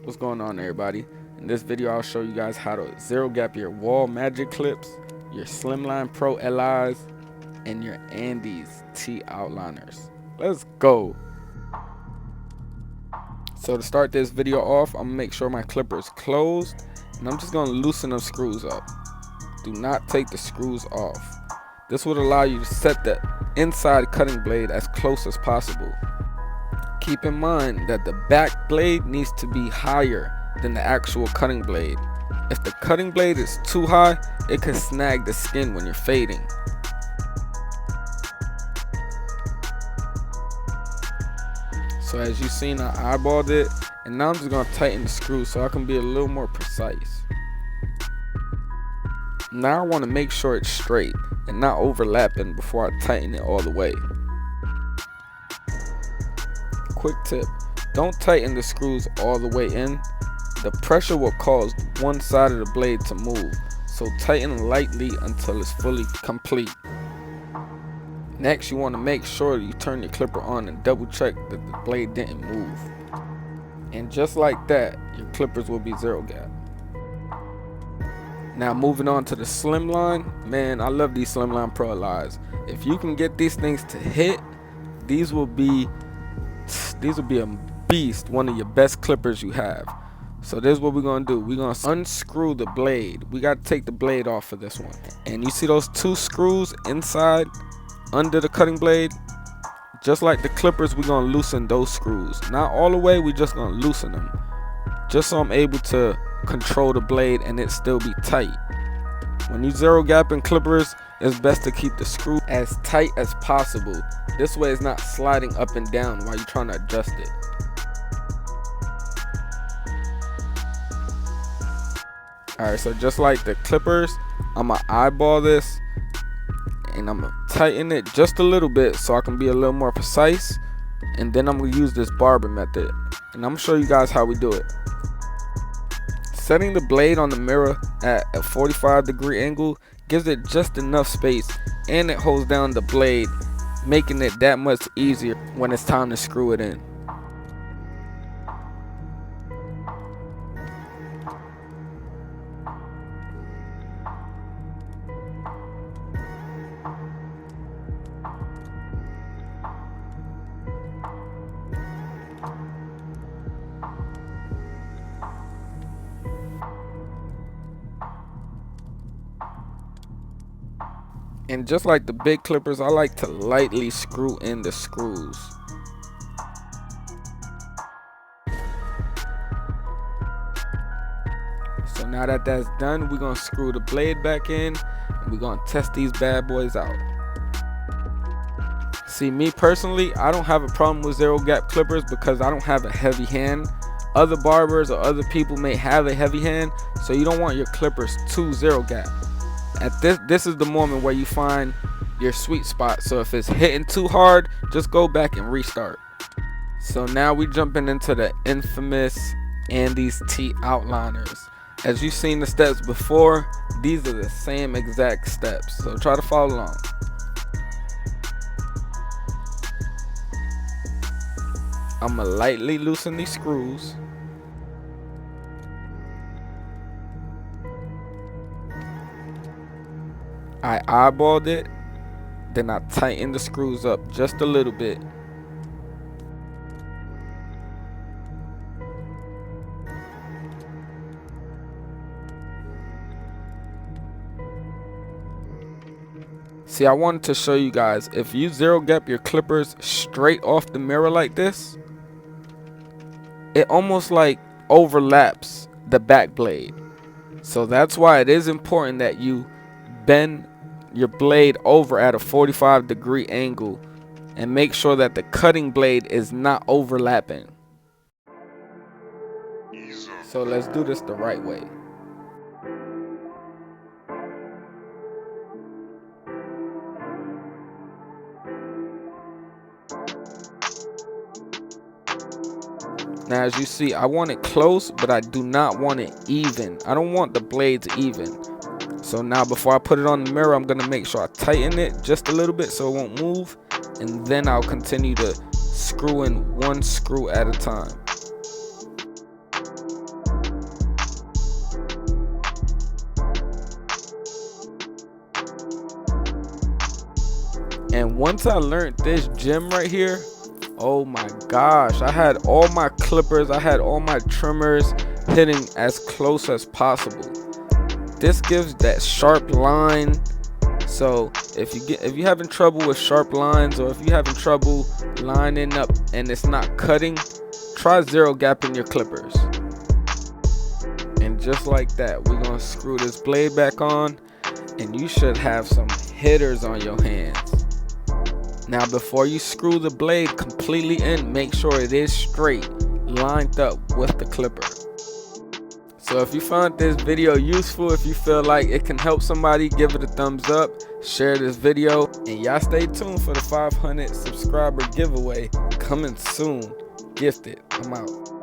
What's going on, everybody? In this video I'll show you guys how to zero gap your wall magic clips, your Slimline Pro LIs, and your Andes T outliners. Let's go. So to start this video off, I'm gonna make sure my clipper is closed, and I'm just gonna loosen the screws up. Do not take the screws off. This would allow you to set the inside cutting blade as close as possible. Keep in mind that the back blade needs to be higher than the actual cutting blade. If the cutting blade is too high, it can snag the skin when you're fading. So as you've seen, I eyeballed it, and now I'm just gonna tighten the screws so I can be a little more precise. Now I want to make sure it's straight and not overlapping before I tighten it all the way. Quick tip, don't tighten the screws all the way in. The pressure will cause one side of the blade to move, so tighten lightly until it's fully complete. Next, you want to make sure you turn your clipper on and double check that the blade didn't move. And just like that, your clippers will be zero gap. Now moving on to the Slimline, man, I love these Slimline Pro LIs. If you can get these things to hit, these will be a beast, one of your best clippers you have. So this is what we're gonna do. We're gonna unscrew the blade. We gotta take the blade off for this one. And you see those two screws inside under the cutting blade? Just like the clippers, we're gonna loosen those screws. Not all the way, we're just gonna loosen them, just so I'm able to control the blade and it still be tight. When you zero gapping clippers, it's best to keep the screw as tight as possible. This way it's not sliding up and down while you're trying to adjust it. Alright, so just like the clippers, I'm gonna eyeball this and I'm gonna tighten it just a little bit so I can be a little more precise, and then I'm gonna use this Barber method, and I'm gonna show you guys how we do it. Setting the blade on the mirror at a 45-degree angle gives it just enough space, and it holds down the blade, making it that much easier when it's time to screw it in. And just like the big clippers, I like to lightly screw in the screws. So now that that's done, we're gonna screw the blade back in and we're gonna test these bad boys out. See, me personally, I don't have a problem with zero gap clippers because I don't have a heavy hand. Other barbers or other people may have a heavy hand, so you don't want your clippers too zero gap. At this is the moment where you find your sweet spot. So if it's hitting too hard, just go back and restart. So now we jumping into the infamous Andes T outliners. As you've seen the steps before, these are the same exact steps, so try to follow along. I'm gonna lightly loosen these screws. I eyeballed it, then I tightened the screws up just a little bit. See, I wanted to show you guys, if you zero gap your clippers straight off the mirror like this, it almost like overlaps the back blade. So that's why it is important that you bend your blade over at a 45-degree angle and make sure that the cutting blade is not overlapping. So let's do this the right way. Now as you see, I want it close, but I do not want it even. I don't want the blades even. So now before I put it on the mirror, I'm gonna make sure I tighten it just a little bit so it won't move, and then I'll continue to screw in one screw at a time. once I learned this gem right here, oh my gosh, I had all my clippers, I had all my trimmers hitting as close as possible. This gives that sharp line. So if you having trouble with sharp lines, or if you having trouble lining up and it's not cutting, try zero gapping your clippers. And just like that, we're gonna screw this blade back on, and you should have some hitters on your hands. Now before you screw the blade completely in, make sure it is straight, lined up with the clipper. So if you found this video useful, if you feel like it can help somebody, give it a thumbs up, share this video, and y'all stay tuned for the 500 subscriber giveaway coming soon. Gifted. I'm out.